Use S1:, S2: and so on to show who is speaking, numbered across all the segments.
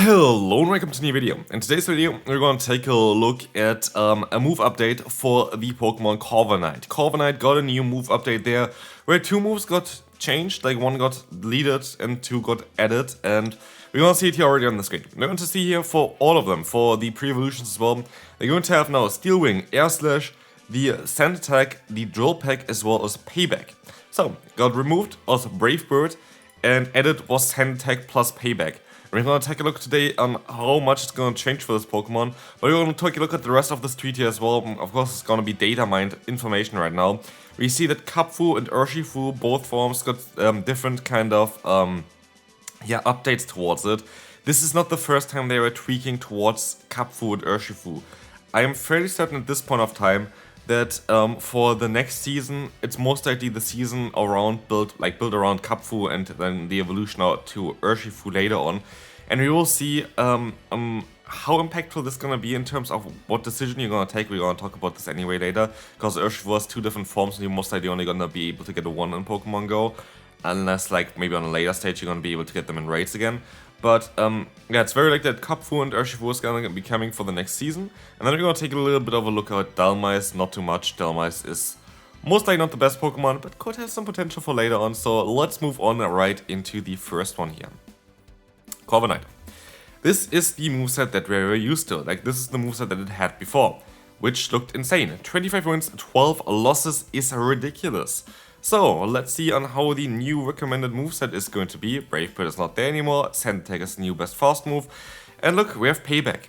S1: Hello and welcome to a new video. In today's video, we're going to take a look at a move update for the Pokemon Corviknight. Corviknight got a new move update there, where two moves got changed, like one got deleted and two got added, and we're going to see it here already on the screen. We're going to see here for all of them, for the pre-evolutions as well. They're going to have now Steel Wing, Air Slash, the Sand Attack, the Drill Peck, as well as Payback. So, got removed was Brave Bird, and added was Sand Attack plus Payback. We're going to take a look today on how much it's going to change for this Pokemon, but we're going to take a look at the rest of this tweet here as well. Of course, it's going to be data mined information right now. We see that Kubfu and Urshifu, both forms, got different kind of updates towards it. This is not the first time they were tweaking towards Kubfu and Urshifu. I am fairly certain at this point of time that for the next season, it's most likely the season around built around Kubfu and then the evolution out to Urshifu later on, and we will see how impactful this is gonna be in terms of what decision you're gonna take. We're gonna talk about this anyway later, because Urshifu has two different forms, and you're most likely only gonna be able to get a one in Pokemon Go, unless like maybe on a later stage you're gonna be able to get them in raids again. But yeah, it's very likely that Kubfu and Urshifu is going to be coming for the next season. And then we're going to take a little bit of a look at Dhelmise, not too much. Dhelmise is most likely not the best Pokemon, but could have some potential for later on. So let's move on right into the first one here. Corviknight. This is the moveset that we were used to. Like, this is the moveset that it had before, which looked insane. 25 wins, 12 losses is ridiculous. So, let's see on how the new recommended moveset is going to be. Brave Bird is not there anymore, Sand Attack is the new best fast move, and look, we have Payback.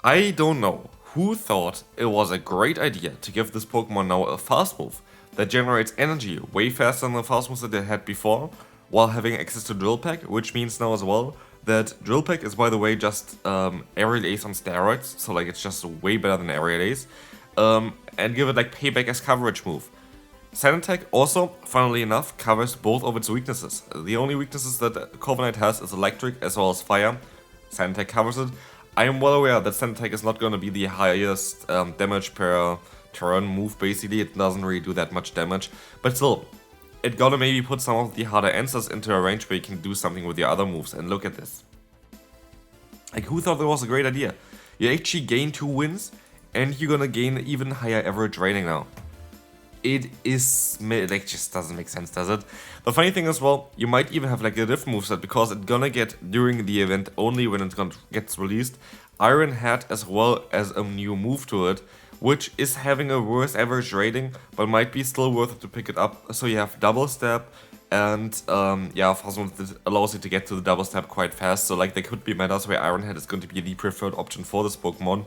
S1: I don't know who thought it was a great idea to give this Pokemon now a fast move that generates energy way faster than the fast moves that they had before, while having access to Drill Peck, which means now as well that Drill Peck is, by the way, just Aerial Ace on steroids, so like it's just way better than Aerial Ace, and give it like Payback as coverage move. Sand Attack also, funnily enough, covers both of its weaknesses. The only weaknesses that Corviknight has is electric as well as fire. Sand Attack covers it. I am well aware that Sand Attack is not going to be the highest damage per turn move, basically. It doesn't really do that much damage. But still, it gotta maybe put some of the harder answers into a range where you can do something with the other moves. And look at this. Like, who thought that was a great idea? You actually gain 2 wins, and you're gonna gain even higher average rating now. It is, like, just doesn't make sense, does it? The funny thing as well, you might even have like a different moveset, because it's gonna get, during the event, only when it gets released, Iron Head as well as a new move to it, which is having a worse average rating, but might be still worth it to pick it up. So you have Double Step, and yeah, that allows you to get to the Double Step quite fast, so like there could be metas where Iron Head is going to be the preferred option for this Pokemon.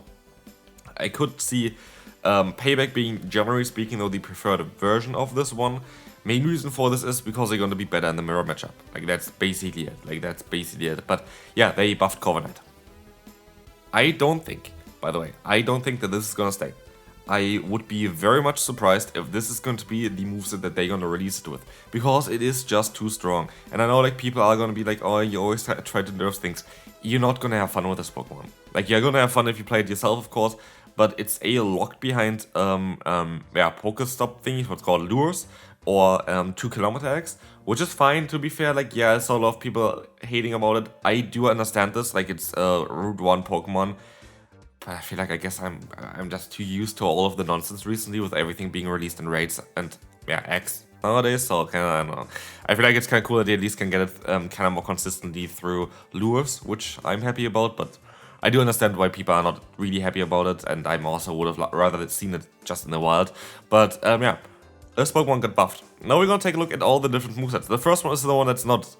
S1: I could see Payback being, generally speaking, though, the preferred version of this one. Main reason for this is because they're going to be better in the mirror matchup. Like, that's basically it. But yeah, they buffed Corviknight. I don't think, by the way, that this is going to stay. I would be very much surprised if this is going to be the moveset that they're going to release it with, because it is just too strong. And I know, like, people are going to be like, oh, you always try to nerf things. You're not going to have fun with this Pokemon. Like, you're going to have fun if you play it yourself, of course, but it's locked behind Pokestop thingies, what's called lures, or 2 kilometer X, which is fine, to be fair. Like, yeah, I saw a lot of people hating about it. I do understand this, like, it's a Route 1 Pokemon, but I feel like, I guess I'm just too used to all of the nonsense recently with everything being released in raids and, yeah, X nowadays, so kinda, I don't know. I feel like it's kinda cool that they at least can get it kinda more consistently through lures, which I'm happy about, but I do understand why people are not really happy about it, and I also would have rather seen it just in the wild. But yeah, this Pokemon got buffed. Now we're gonna take a look at all the different movesets. The first one is the one that's not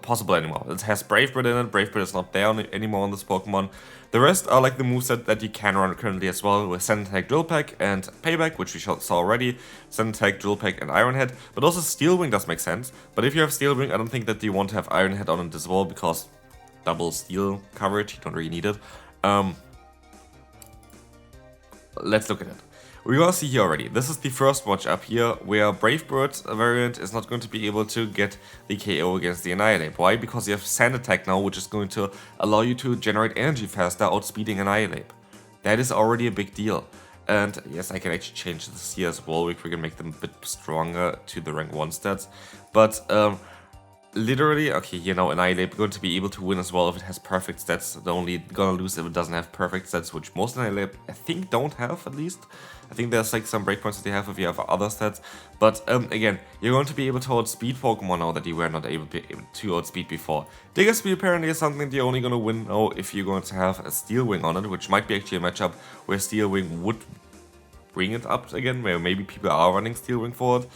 S1: possible anymore. It has Brave Bird in it. Brave Bird is not there anymore on this Pokemon. The rest are like the moveset that you can run currently as well, with Sand Attack, Drill Peck, and Payback, which we saw already. Sand Attack, Drill Peck, and Iron Head. But also Steel Wing does make sense. But if you have Steel Wing, I don't think that you want to have Iron Head on it as well, because double steel coverage, you don't really need it. Let's look at it. We're gonna see here already. This is the first watch up here, where Brave Bird's variant is not going to be able to get the KO against the Annihilate. Why? Because you have Sand Attack now, which is going to allow you to generate energy faster, outspeeding Annihilate. That is already a big deal. And yes, I can actually change this here as well, if we can make them a bit stronger to the rank 1 stats. But literally, okay, you know, Annihilate going to be able to win as well if it has perfect stats. They're only gonna lose if it doesn't have perfect stats, which most Annihilate, I think, don't have, at least. I think there's like some breakpoints that they have if you have other stats. But again, you're going to be able to outspeed Pokemon now that you were not able to outspeed before. Digger Speed apparently is something that you're only gonna win now if you're going to have a Steel Wing on it, which might be actually a matchup where Steel Wing would bring it up again, where maybe people are running Steel Wing for it.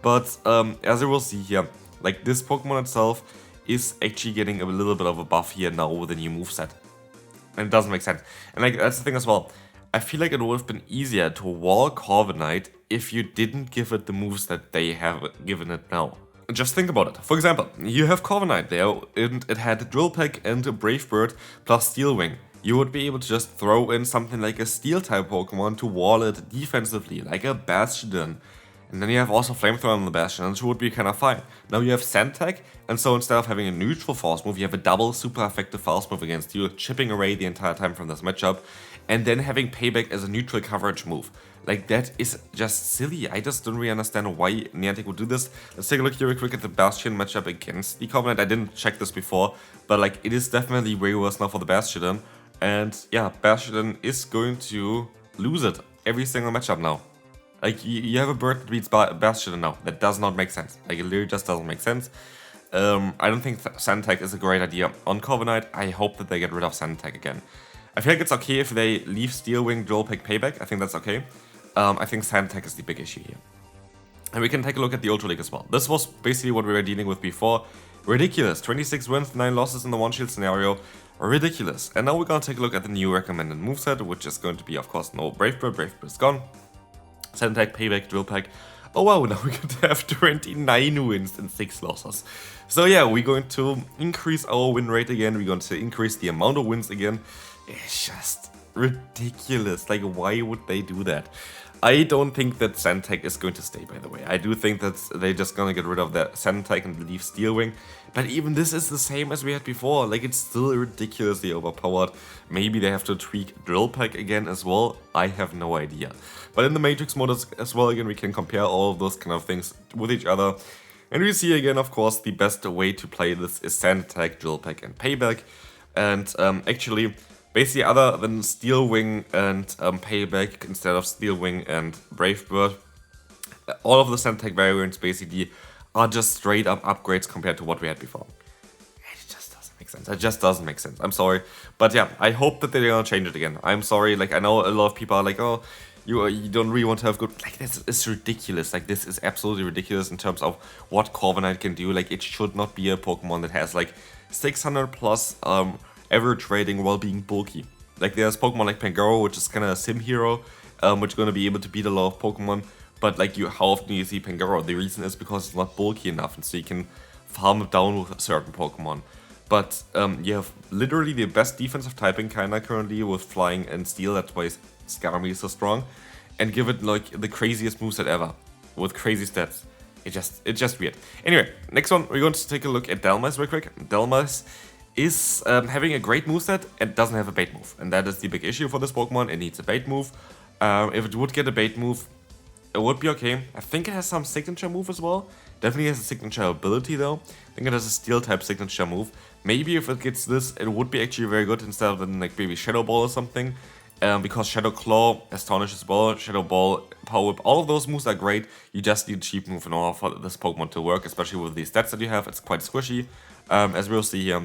S1: But as you will see here, like this Pokemon itself is actually getting a little bit of a buff here now with the new moveset. And it doesn't make sense. And like that's the thing as well. I feel like it would have been easier to wall Corviknight if you didn't give it the moves that they have given it now. Just think about it. For example, you have Corviknight there, and it had Drill Peck and a Brave Bird plus Steel Wing. You would be able to just throw in something like a Steel-type Pokemon to wall it defensively, like a Bastion. And then you have also Flamethrower on the Bastion, which would be kind of fine. Now you have Sand Tag, and so instead of having a neutral Force move, you have a double super effective Force move against you, chipping away the entire time from this matchup, and then having Payback as a neutral coverage move. Like, that is just silly. I just don't really understand why Niantic would do this. Let's take a look here real quick at the Bastion matchup against the Corviknight. I didn't check this before, but like, it is definitely way worse now for the Bastion. And yeah, Bastion is going to lose it every single matchup now. Like, you have a bird that beats Bastion now. That does not make sense. Like, it literally just doesn't make sense. I don't think Sand Tag is a great idea on Corviknight. I hope that they get rid of Sand Tag again. I feel like it's okay if they leave Steel Wing, Drill Peck, Payback. I think that's okay. I think Sand Tag is the big issue here. And we can take a look at the Ultra League as well. This was basically what we were dealing with before. Ridiculous. 26 wins, 9 losses in the one-shield scenario. Ridiculous. And now we're gonna take a look at the new recommended moveset, which is going to be, of course, no Brave Bird. Brave Bird is gone. Sand Tag, Payback, Drill Peck. Oh wow, now we're going to have 29 wins and 6 losses. So yeah, we're going to increase our win rate again. We're going to increase the amount of wins again. It's just ridiculous. Like, why would they do that? I don't think that Sand Tag is going to stay, by the way. I do think that they're just gonna get rid of that Sand Tag and leave Steel Wing. But even this is the same as we had before. Like, it's still ridiculously overpowered. Maybe they have to tweak Drill Peck again as well. I have no idea. But in the Matrix mode as well, again, we can compare all of those kind of things with each other. And we see again, of course, the best way to play this is Sand Tag, Drill Peck, and Payback. And actually, basically, other than Steel Wing and Payback instead of Steel Wing and Brave Bird, all of the Sand Tag variants basically are just straight up upgrades compared to what we had before. It just doesn't make sense. It just doesn't make sense. I'm sorry. But yeah, I hope that they're gonna change it again. I'm sorry. Like, I know a lot of people are like, oh, you don't really want to have good... Like, this is ridiculous. Like, this is absolutely ridiculous in terms of what Corviknight can do. Like, it should not be a Pokemon that has, like, 600 plus average rating while being bulky. Like, there's Pokemon like Pangoro, which is kind of a sim hero, which is going to be able to beat a lot of Pokemon. But, like, how often do you see Pangoro? The reason is because it's not bulky enough, and so you can farm it down with certain Pokemon. But you have literally the best defensive typing kinda currently with Flying and Steel. That's why Skarmory is so strong. And give it, like, the craziest moveset ever with crazy stats. It's just weird. Anyway, next one, we're going to take a look at Dhelmise real quick. Dhelmise is having a great moveset and doesn't have a bait move. And that is the big issue for this Pokemon. It needs a bait move. If it would get a bait move, it would be okay. I think it has some signature move as well. Definitely has a signature ability though. I think it has a steel type signature move. Maybe if it gets this, it would be actually very good instead of like maybe Shadow Ball or something. Because Shadow Claw, Astonish as well, Shadow Ball, Power Whip, all of those moves are great. You just need a cheap move in order for this Pokemon to work, especially with the stats that you have. It's quite squishy. As we'll see here.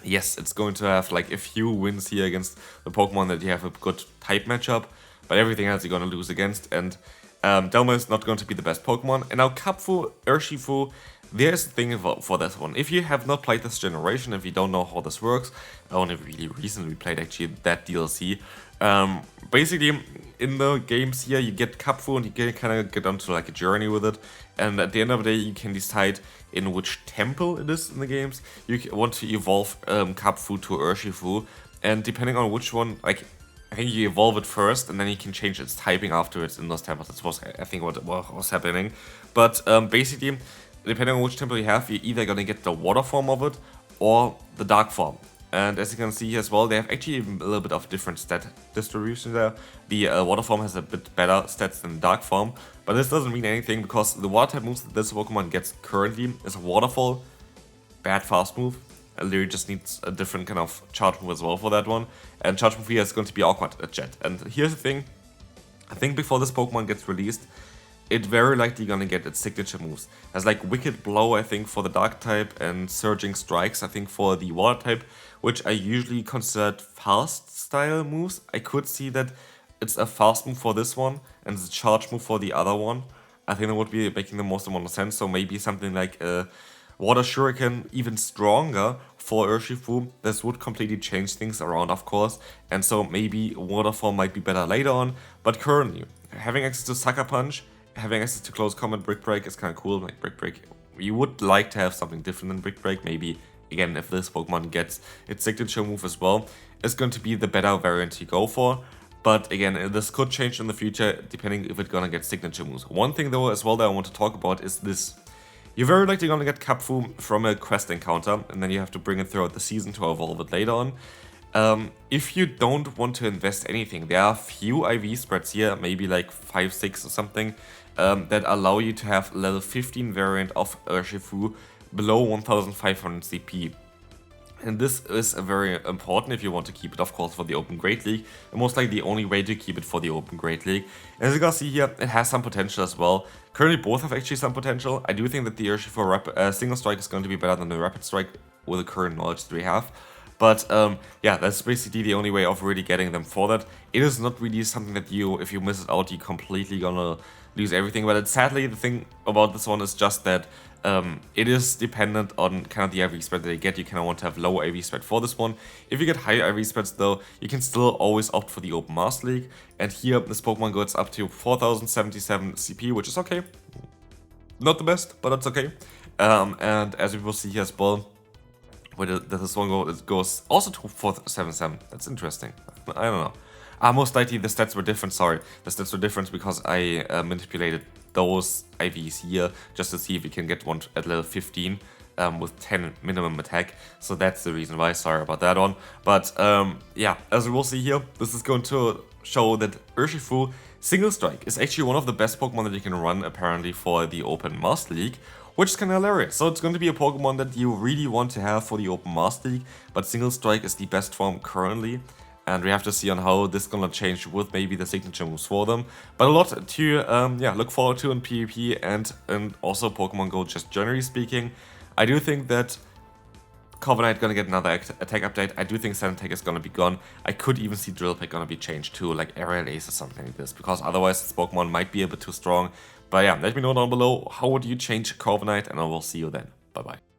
S1: Yes, it's going to have like a few wins here against the Pokemon that you have a good type matchup, but everything else you're going to lose against, and Dhelmise is not going to be the best Pokemon. And now Kubfu, Urshifu, there's the thing for this one. If you have not played this generation, if you don't know how this works, I only really recently played actually that DLC. Basically, in the games here, you get Kubfu and you can kind of get onto like a journey with it. And at the end of the day, you can decide in which temple it is in the games. You want to evolve Kubfu to Urshifu, and depending on which one, like I think you evolve it first, and then you can change its typing afterwards in those temples. That's what I think what was happening. But basically, depending on which temple you have, you're either gonna get the water form of it or the dark form. And as you can see here as well, they have actually a little bit of different stat distribution there. The water form has a bit better stats than the dark form, but this doesn't mean anything because the water type moves that this Pokemon gets currently is Waterfall, bad fast move. Literally just needs a different kind of charge move as well for that one. And charge move here is going to be awkward at Jet. And here's the thing, I think before this Pokemon gets released, it's very likely gonna get its signature moves. There's like Wicked Blow, I think, for the Dark type, and Surging Strikes, I think, for the Water type, which I usually considered fast style moves. I could see that it's a fast move for this one, and it's a charge move for the other one. I think that would be making the most amount of sense, so maybe something like a Water Shuriken even stronger for Urshifu. This would completely change things around, of course, and so maybe Water Form might be better later on, but currently, having access to Sucker Punch, having access to Close Combat Brick Break is kind of cool. Like Brick Break, you would like to have something different than Brick Break. Maybe, again, if this Pokemon gets its signature move as well, it's going to be the better variant to go for. But again, this could change in the future, depending if it's gonna get signature moves. One thing though as well that I want to talk about is this. You're very likely gonna get Kubfu from a quest encounter, and then you have to bring it throughout the season to evolve it later on. If you don't want to invest anything, there are a few IV spreads here, maybe like 5, 6 or something, that allow you to have level 15 variant of Urshifu below 1500 CP. And this is very important if you want to keep it, of course, for the Open Great League, and most likely the only way to keep it for the Open Great League. As you can see here, it has some potential as well. Currently both have actually some potential. I do think that the Urshifu Single Strike is going to be better than the Rapid Strike with the current knowledge that we have. But yeah, that's basically the only way of really getting them for that. It is not really something that you, if you miss it out, you're completely gonna lose everything. But sadly, the thing about this one is just that it is dependent on kind of the IV spread that you get. You kind of want to have low IV spread for this one. If you get high IV spreads though, you can still always opt for the Open Master League. And here, this Pokemon goes up to 4077 CP, which is okay. Not the best, but that's okay. And as we will see here as well, where this one it goes also to 477. That's interesting. I don't know. Most likely the stats were different, sorry. The stats were different because I manipulated those IVs here just to see if we can get one at level 15 with 10 minimum attack. So that's the reason why, sorry about that one. But yeah, as we will see here, this is going to show that Urshifu Single Strike is actually one of the best Pokemon that you can run apparently for the Open Master League, which is kind of hilarious. So it's going to be a Pokemon that you really want to have for the Open Master League, but Single Strike is the best form currently. And we have to see on how this is gonna change with maybe the signature moves for them. But a lot to yeah, look forward to in PvP and also Pokemon Go just generally speaking. I do think that Corviknight gonna get another attack update. I do think Sand Attack is gonna be gone. I could even see Drill Peck gonna be changed too, like Aerial Ace or something like this, because otherwise this Pokemon might be a bit too strong. But yeah, let me know down below, how would you change Corviknight, and I will see you then. Bye bye.